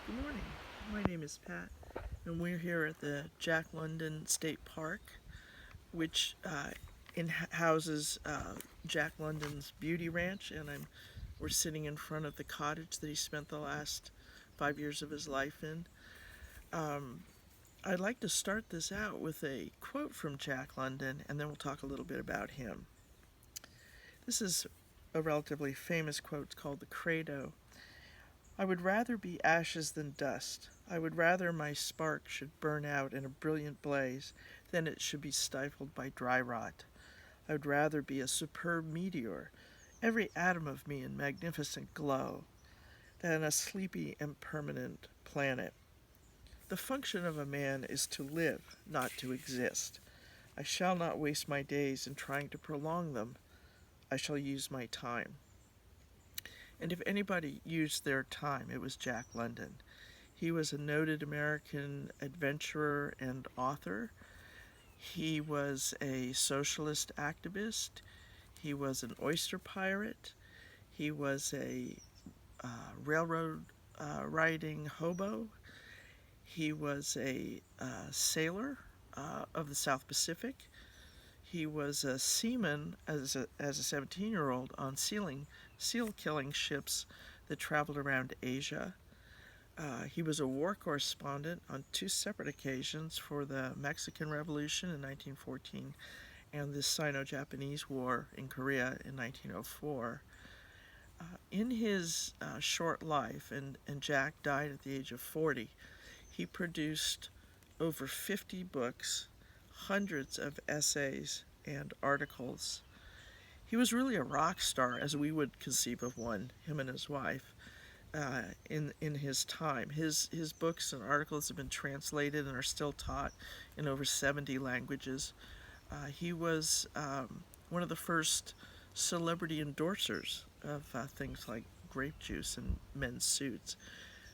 Good morning. My name is Pat, and we're here at the Jack London State Park, which houses Jack London's beauty ranch, and we're sitting in front of the cottage that he spent the last 5 years of his life in. I'd like to start this out with a quote from Jack London, and then we'll talk a little bit about him. This is a relatively famous quote called the Credo. I would rather be ashes than dust. I would rather my spark should burn out in a brilliant blaze than it should be stifled by dry rot. I would rather be a superb meteor, every atom of me in magnificent glow, than a sleepy and permanent planet. The function of a man is to live, not to exist. I shall not waste my days in trying to prolong them. I shall use my time. And if anybody used their time, it was Jack London. He was a noted American adventurer and author. He was a socialist activist. He was an oyster pirate. He was a railroad riding hobo. He was a sailor of the South Pacific. He was a seaman as a 17-year-old on seal killing ships that traveled around Asia. He was a war correspondent on two separate occasions for the Mexican Revolution in 1914 and the Sino-Japanese War in Korea in 1904. In his short life, and Jack died at the age of 40, he produced over 50 books, hundreds of essays and articles. He was really a rock star, as we would conceive of one, him and his wife. In his time. His books and articles have been translated and are still taught in over 70 languages. He was one of the first celebrity endorsers of things like grape juice and men's suits.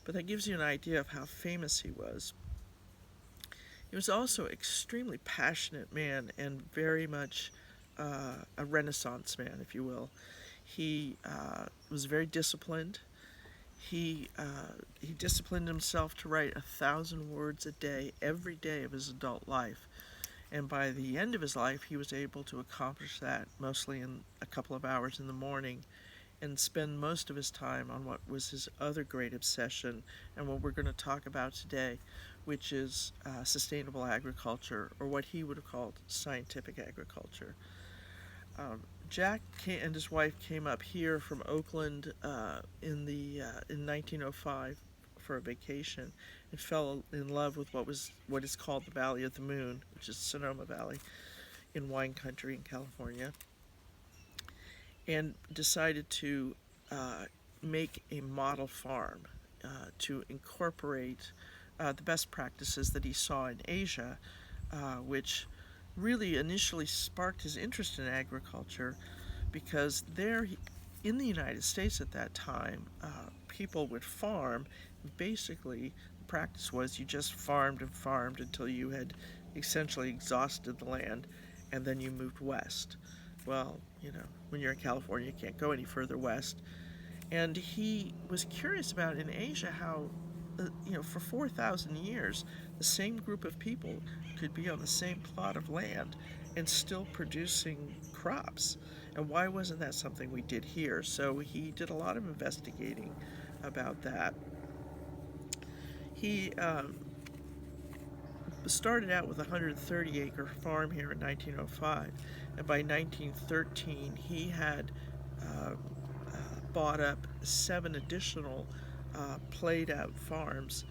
But that gives you an idea of how famous he was. He was also an extremely passionate man and very much a Renaissance man, if you will. He was very disciplined. He disciplined himself to write 1,000 words a day every day of his adult life, and by the end of his life, he was able to accomplish that mostly in a couple of hours in the morning, and spend most of his time on what was his other great obsession, and what we're going to talk about today, which is sustainable agriculture, or what he would have called scientific agriculture. Jack and his wife came up here from Oakland in 1905 for a vacation and fell in love with what is called the Valley of the Moon, which is Sonoma Valley in wine country in California, and decided to make a model farm to incorporate the best practices that he saw in Asia, which really initially sparked his interest in agriculture because there in the United States at that time, people would farm. Basically, the practice was you just farmed and farmed until you had essentially exhausted the land, and then you moved west. Well, when you're in California, you can't go any further west. And he was curious about in Asia how, for 4,000 years, the same group of people could be on the same plot of land and still producing crops. And why wasn't that something we did here? So he did a lot of investigating about that. He started out with a 130-acre farm here in 1905, and by 1913 he had uh, bought up 7 additional played out farms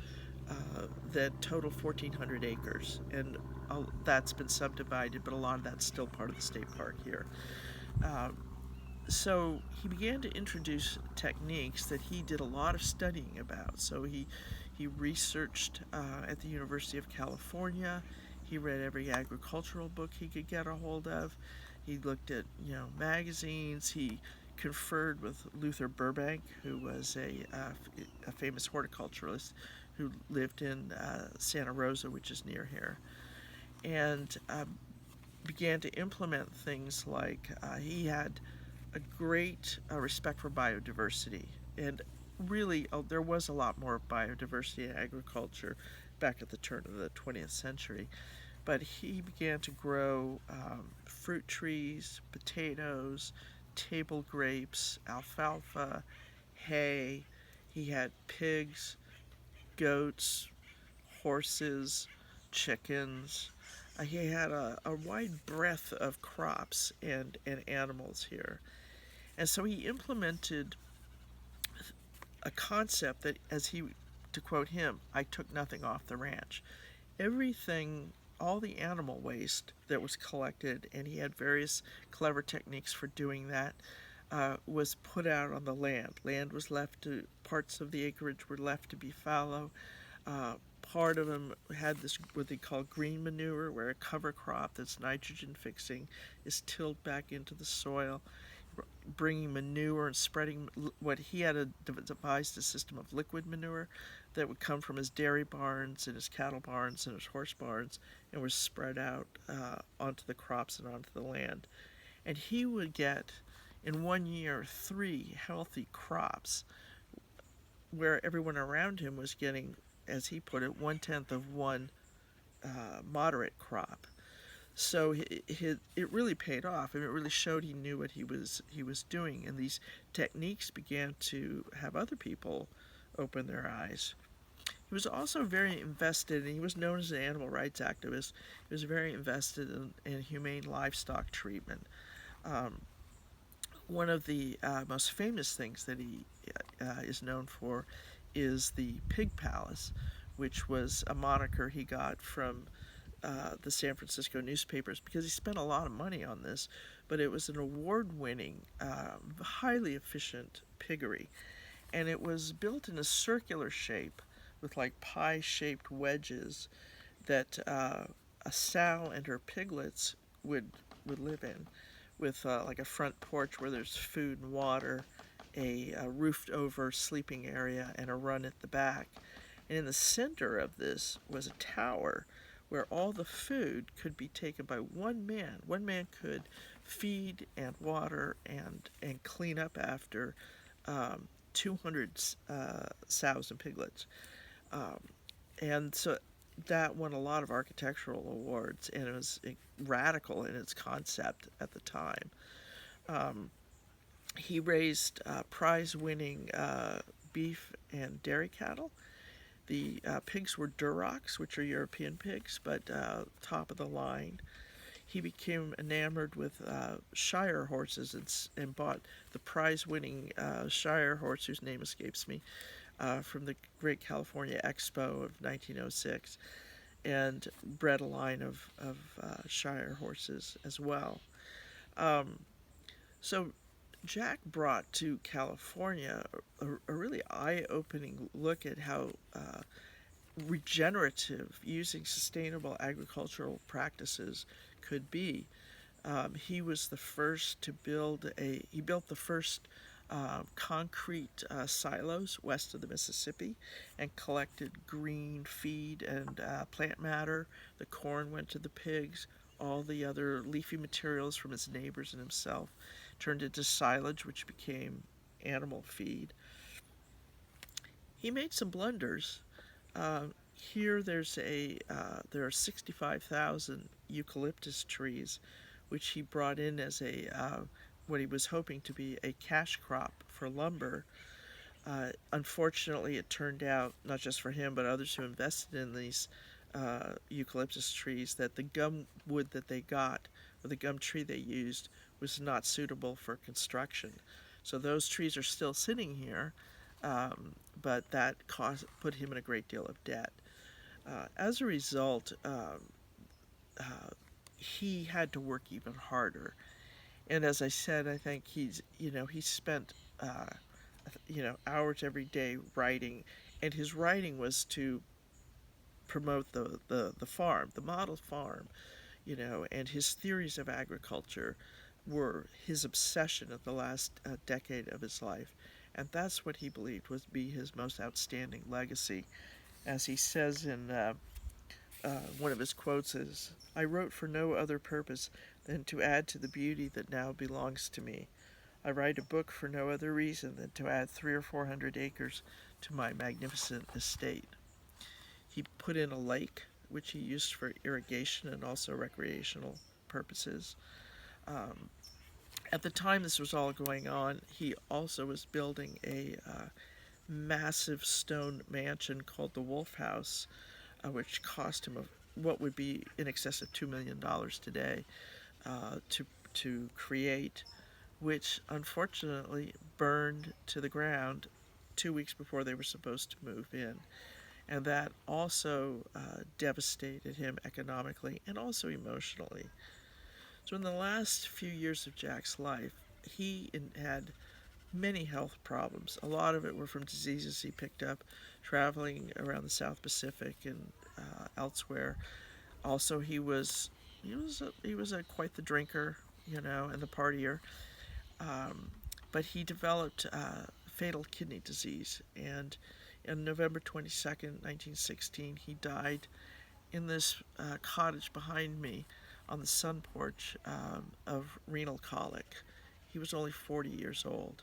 that total 1,400 acres, and that's been subdivided, but a lot of that's still part of the state park here. Uh, so he began to introduce techniques that he did a lot of studying about. So he researched at the University of California. He read every agricultural book he could get a hold of. He looked at magazines. He conferred with Luther Burbank, who was a famous horticulturalist who lived in Santa Rosa, which is near here, and began to implement things like he had a great respect for biodiversity, and really, there was a lot more biodiversity in agriculture back at the turn of the 20th century. But he began to grow fruit trees, potatoes, table grapes, alfalfa, hay. He had pigs, goats, horses, chickens. He had a wide breadth of crops and animals here. And so he implemented a concept that, to quote him, I took nothing off the ranch. Everything, all the animal waste that was collected, and he had various clever techniques for doing that, was put out on the land. Land was left to, parts of the acreage were left to be fallow. Part of them had this, what they call green manure, where a cover crop that's nitrogen fixing is tilled back into the soil, bringing manure and spreading what he had devised a system of liquid manure that would come from his dairy barns and his cattle barns and his horse barns and was spread out onto the crops and onto the land. And he would get, in 1 year, 3 healthy crops, where everyone around him was getting, as he put it, 1/10 of one moderate crop. So it really paid off, and it really showed he knew what he was doing. And these techniques began to have other people open their eyes. He was also very invested, and he was known as an animal rights activist. He was very invested in humane livestock treatment. Um, One of the most famous things that he is known for is the Pig Palace, which was a moniker he got from the San Francisco newspapers because he spent a lot of money on this, but it was an award-winning, highly efficient piggery, and it was built in a circular shape with like pie-shaped wedges that a sow and her piglets would live in, with like a front porch where there's food and water, a roofed-over sleeping area, and a run at the back. And in the center of this was a tower where all the food could be taken by one man. One man could feed and water and clean up after 200 sows and piglets. Um, and so that won a lot of architectural awards, and it was radical in its concept at the time. Um, he raised prize-winning beef and dairy cattle. The pigs were Durocs, which are European pigs, but top of the line. He became enamored with Shire horses and bought the prize-winning Shire horse, whose name escapes me, from the Great California Expo of 1906, and bred a line of Shire horses as well. Um, so Jack brought to California a really eye-opening look at how regenerative using sustainable agricultural practices could be. He was the first to he built the first concrete silos west of the Mississippi and collected green feed and plant matter. The corn went to the pigs. All the other leafy materials from his neighbors and himself turned into silage, which became animal feed. He made some blunders. Here there are 65,000 eucalyptus trees, which he brought in as what he was hoping to be a cash crop for lumber. Unfortunately, it turned out, not just for him, but others who invested in these eucalyptus trees, that the gum wood that they got, or the gum tree they used, was not suitable for construction. So those trees are still sitting here, but that put him in a great deal of debt. As a result, he had to work even harder. And as I said, I think he spent hours every day writing, and his writing was to promote the farm, the model farm, and his theories of agriculture were his obsession of the last decade of his life. And that's what he believed would be his most outstanding legacy. As he says in one of his quotes is, "I wrote for no other purpose than to add to the beauty that now belongs to me. I write a book for no other reason than to add 300 or 400 acres to my magnificent estate. He put in a lake, which he used for irrigation and also recreational purposes. Um, at the time this was all going on, he also was building a massive stone mansion called the Wolf House, which cost him what would be in excess of $2 million today to create, which unfortunately burned to the ground 2 weeks before they were supposed to move in. And that also devastated him economically and also emotionally. So, in the last few years of Jack's life, he had many health problems. A lot of it were from diseases he picked up traveling around the South Pacific and elsewhere. Also, he was quite the drinker, and the partier. Um, but he developed fatal kidney disease, and on November 22nd, 1916, he died in this cottage behind me on the sun porch of renal colic. He was only 40 years old.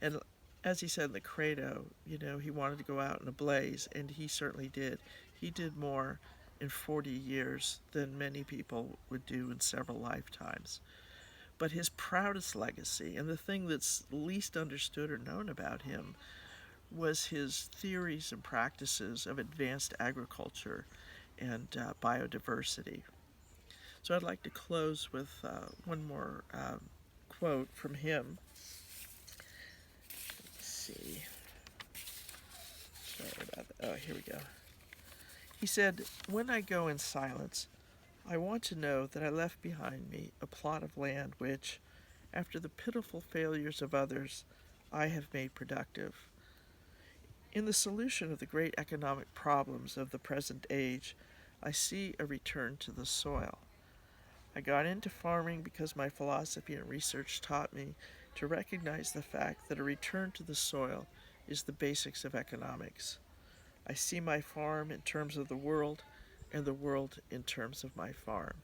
And as he said in the credo, he wanted to go out in a blaze, and he certainly did. He did more in 40 years than many people would do in several lifetimes. But his proudest legacy, and the thing that's least understood or known about him, was his theories and practices of advanced agriculture and biodiversity. So I'd like to close with one more quote from him. Let's see. Sorry about that. Oh, here we go. He said, "When I go in silence, I want to know that I left behind me a plot of land which, after the pitiful failures of others, I have made productive. In the solution of the great economic problems of the present age, I see a return to the soil. I got into farming because my philosophy and research taught me to recognize the fact that a return to the soil is the basics of economics. I see my farm in terms of the world and the world in terms of my farm."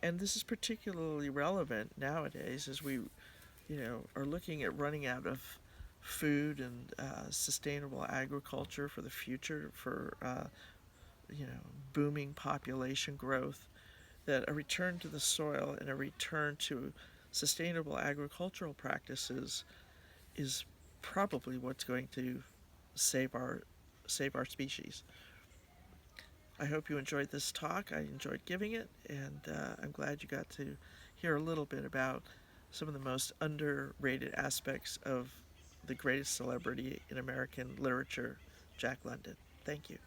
And this is particularly relevant nowadays as we, are looking at running out of food and sustainable agriculture for the future, for booming population growth. That a return to the soil and a return to sustainable agricultural practices is probably what's going to save our species. I hope you enjoyed this talk. I enjoyed giving it, and I'm glad you got to hear a little bit about some of the most underrated aspects of the greatest celebrity in American literature, Jack London. Thank you.